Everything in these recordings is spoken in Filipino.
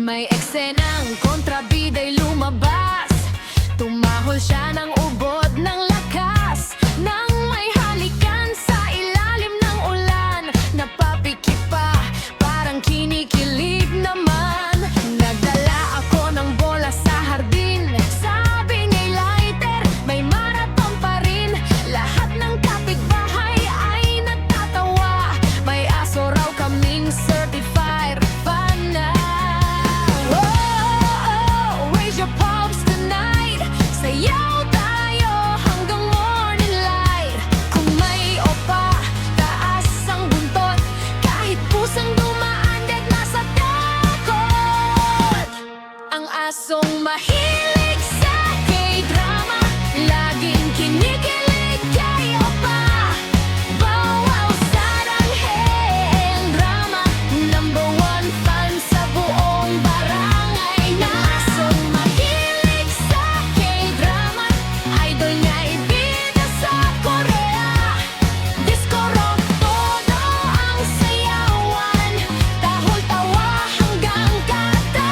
May eksenang kontrabida'y lumabas. Tumahol siya ng ubod ng lakas. Nang may halikan sa ilalim ng ulan, napapikit pa, parang kinikilig naman. Nagdala ako ng bola sa hardin. Sabi niya'y lighter, may marathon pa rin. Lahat ng kapitbahay ay nagtatawa. May aso raw kaming certified fan na. Oh, raise your palms tonight. Sayaw tayo hanggang morning light. Kung may opa, taas ang buntot. Kahit pusang dumaan, dead nasa takot. Ang asong mahilig sa K-drama, laging kinikilig kay opa. Bawaw sarang hen drama, #1 fan sa buong barangay. Na asong mahilig sa K-drama, idol niya ibida sa Korea. Disco rock, todo ang sayawan. Tahol tawa hanggang kanta.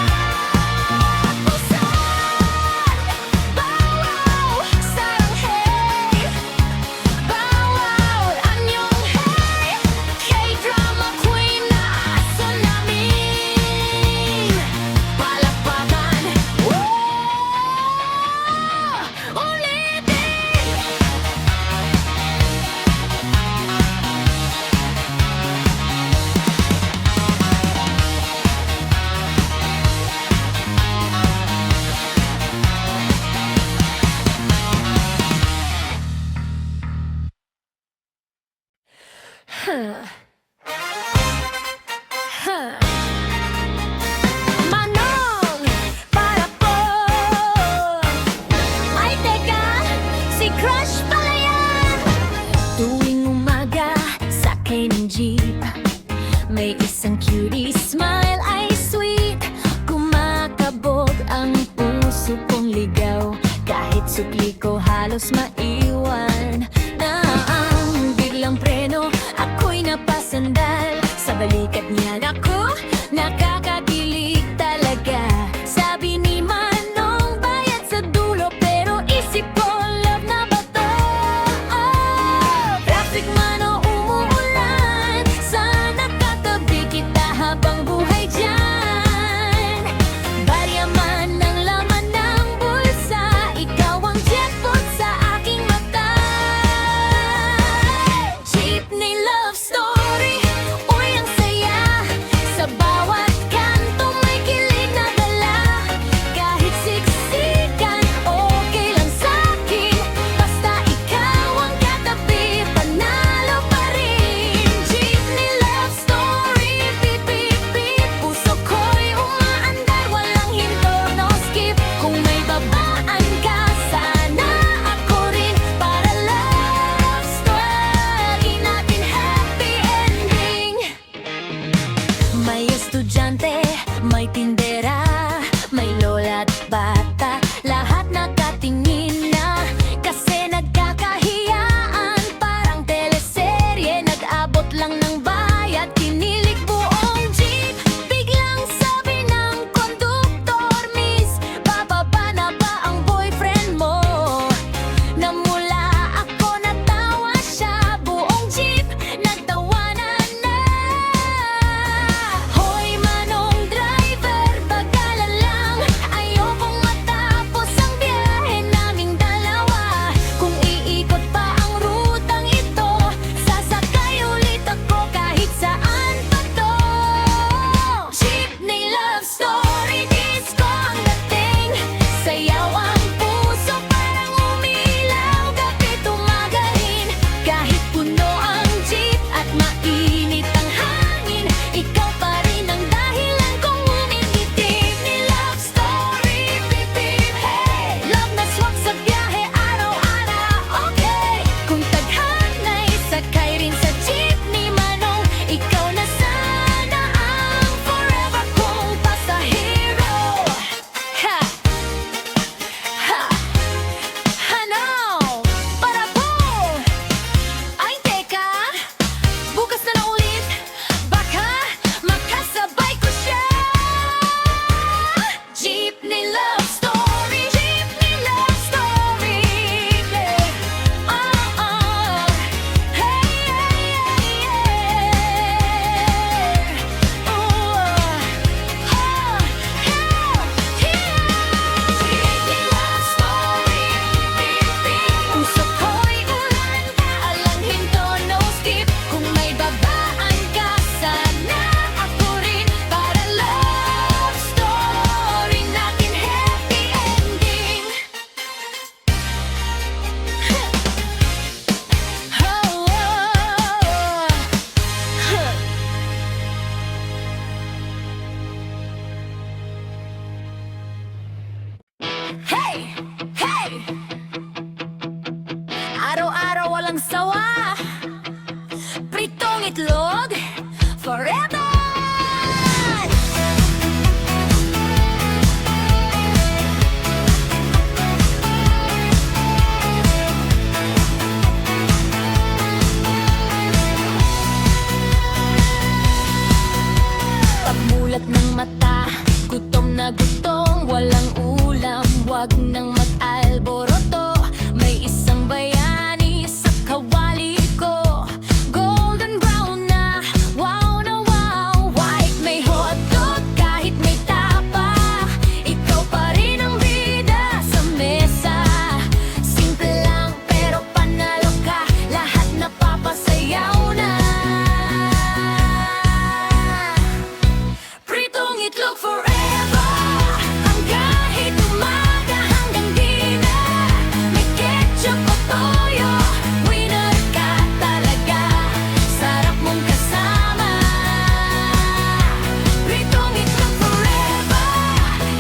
Bawaw, sarang hey. Bawaw, anyong hey. K-drama queen na aso namin. Palakpakan. Ulitin. Manong, para po. Ay teka, si Crush pala yan. Tuwing umaga, sakay ng jeep. May isang cutie smile ay sweet. Kumakabog ang puso kong ligaw. Kahit sukli ko halos maiwan. Na ang biglang preno, ako'y napasandal. Sa balikat niya naku, nakakakilig talaga. Sabi ni Manong, bayad sa dulo. Pero isip ko, love na ba to? Traffic man o umuulan, sana katabi kita habang buhay dyan. Barya man ang laman ng bulsa, ikaw ang jackpot sa aking mata. Jeepney love story, uy ang saya. Sa bawat kanto may kilig na dala. Kahit siksikan, okay lang sa'kin. Basta ikaw ang katabi, panalo pa rin. Jeepney love story, beep beep beep. Puso ko'y umaandar, walang hinto, no skip. Kung may babaan ka, sana ako rin. Para love story natin happy ending. May estudyante, may tindera, may lola't bata, lahat nakatingin na. Kasi nagkakahiyaan, parang teleserye. Nag-abot lang ng bayad, kinilig buong jeep. Biglang sabi ng konduktor, Miss, bababa na ba ang boyfriend mo? Namula ako, natawa siya, buong jeep nagtawanan na. Hoy Manong driver, baga na gutom, walang ulam, wag nang mag-alboroto. May isang bayani sa kawali ko, golden brown na, wow na wow. White may hotdog kahit may tapa, ikaw pa rin ang bida sa mesa. Simple lang pero panalo ka, lahat napapasayaw na. Pritong itlog forever, ang kahit umaga hanggang dinner. May ketchup o toyo, winner ka talaga, sarap mong kasama. Pritong itlog forever,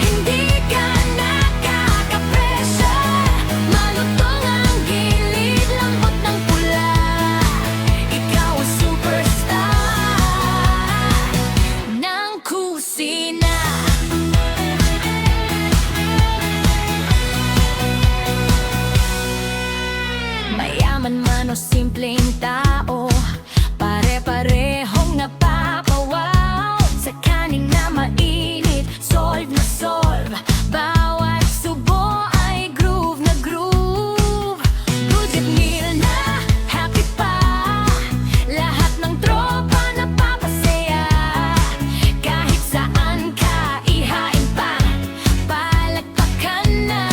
hindi ka nakaka-pressure. Malutong ang gilid, lambot ng pula, ikaw ang superstar ng kusina. Mayaman man o simpleng tao, pare-parehong napapawaw. Sa kanin na mainit, solve na solve, bawat subo ay groove na groove. Budget meal na happy pa, lahat ng tropa napapasaya. Kahit saan ka ihain pa, palagpakan na.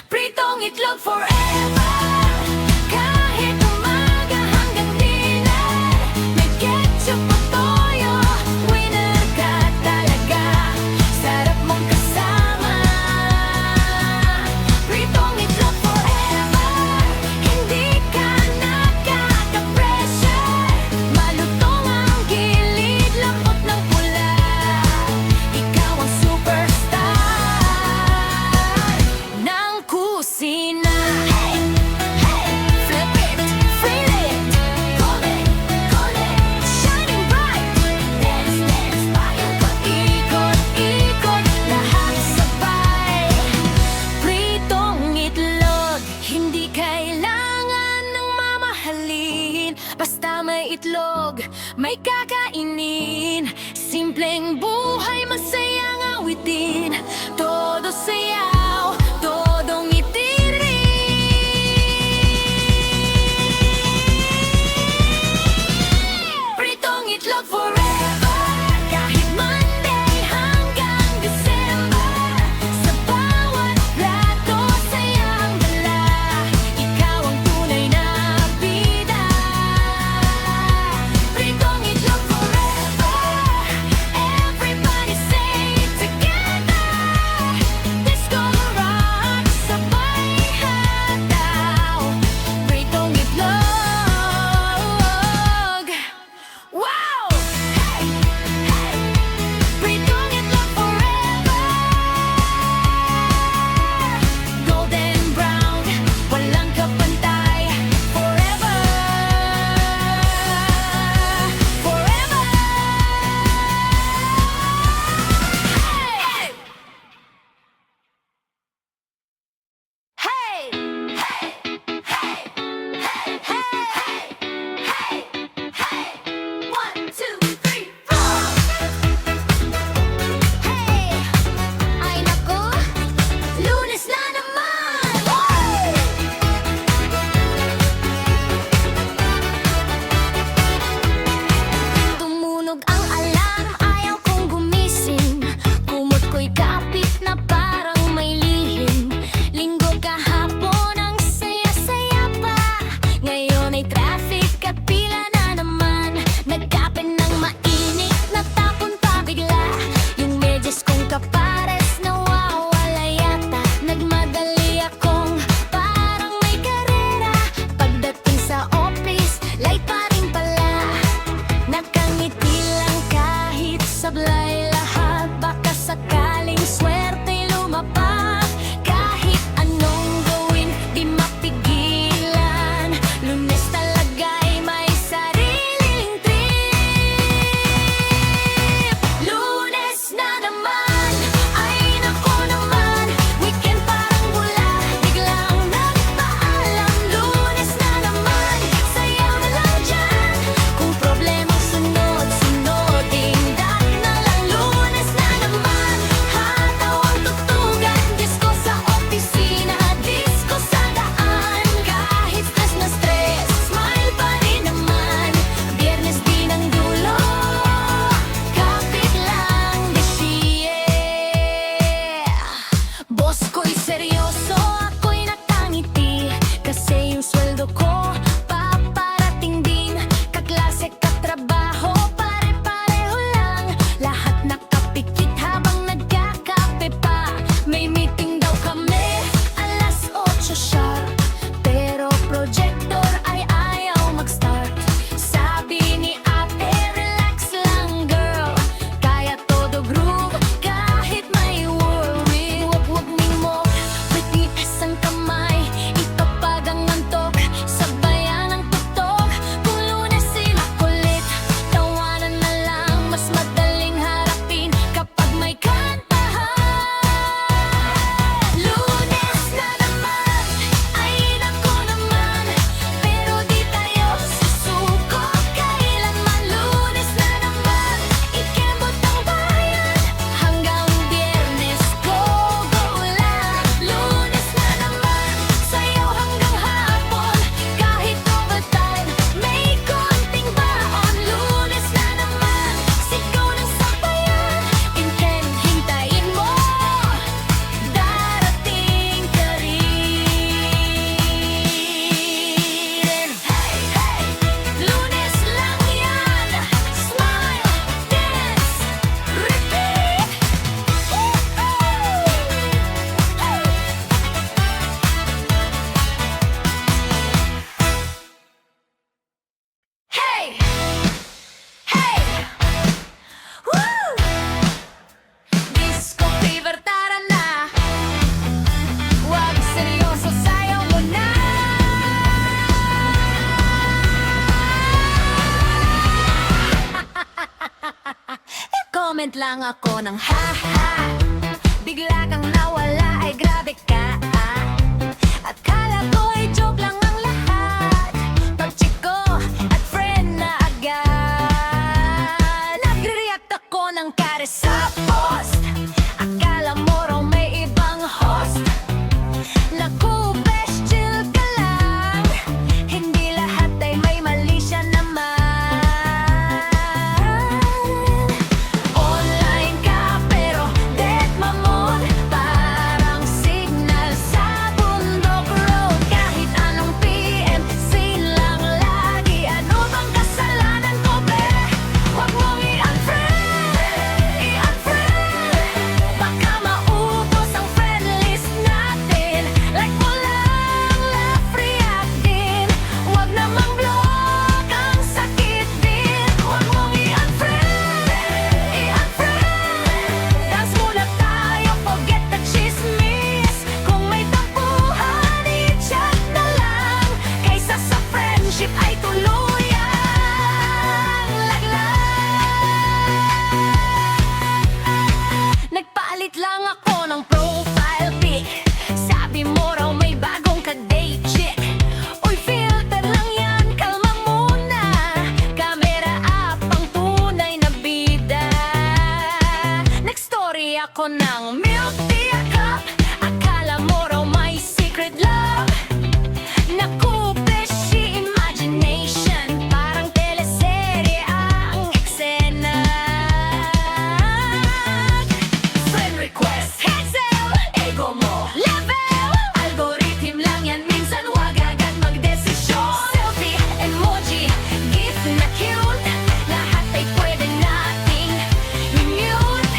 Pritong itlog forever, kahit umaga hanggang dinner. May ketchup o toyo, winner ka talaga, sarap mong kasama. Pritong itlog forever, hindi ka nakaka-pressure. Malutong ang gilid, lambot ng pula, ikaw ang superstar ng kusina. Hey, hey, flip it, feel it, call it, shining bright. Dance, dance, bayan ko, ikot, ikot, lahat sabay. Pritong itlog, hindi kailangan ng mamahalin, basta may itlog, may kakainin. Simpleng buhay, masayang awitin, todo sayaw, todong itirin. Pritong itlog forever, kahit Monday hanggang December. Sa bawat plato, sayang dala, ikaw ang tunay na bida. Pritong itlog forever, everybody say it together. Disco Nag-comment lang ako ng ha-ha. Bigla kang nawala ay grabe ka. At kala ko ay joke lang ang lahat. Pag-check ko at friend na agad. Nagre-react ako ng kare sa post. Akala mo raw may ibang host. Naku, best chill ka lang. Hindi lahat ay may mali siya naman. Online ka pero dead mamon. Parang signal sa bundok road. Kahit anong PM, scene lang lagi. Ano bang kasalanan ko, be? Huwag mong i-unfriend, i-unfriend. Baka maubos ang friend list natin. Like mo lang, laugh, react din. Huwag namang block, ang sakit din. Huwag mong i-unfriend, i-unfriend. Dance muna tayo, forget the chismis. Kung may tampuhan, i-chat na lang. Kaysa sa friendship ay tuluyang laglag. Nagpalit lang ako ng profile pic. Sabi mo raw may bagong ka-date chick. Uy, filter lang yan, kalma muna. Camera up ang tunay na bida. Nag-story ako ng milk tea cup. Akala mo raw may secret love. Naku, beshi, imagination. Parang teleserye ang eksena. Friend request, hassle, ego mo, level. Algorithm lang yan, minsan wag agad magdesisyon. Selfie, emoji, gift na cute. Lahat ay pwede nating i-mute.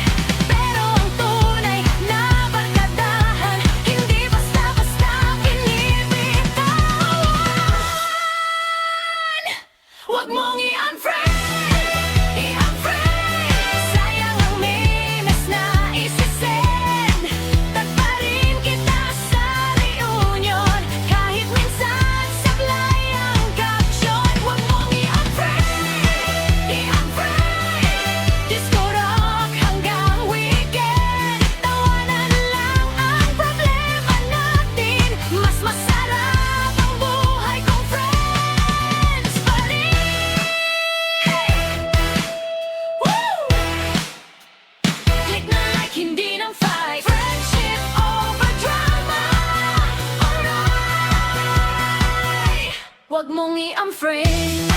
Pero ang tunay na barkadahan, hindi basta-basta binibitawan. Huwag mong i-unfriend, i-unfriend. Sayang ang memes na isisend. Tag pa rin kita sa reunion. Kahit minsan sablay ang caption. Huwag mong i-unfriend, i-unfriend. Disco rock hanggang weekend. Tawanan lang ang problema natin. Mas masarap ang buhay kong friends pa rin. Woo! Click na like, hindi ng fight. Friendship over drama. Alright. Huwag mong i-unfriend.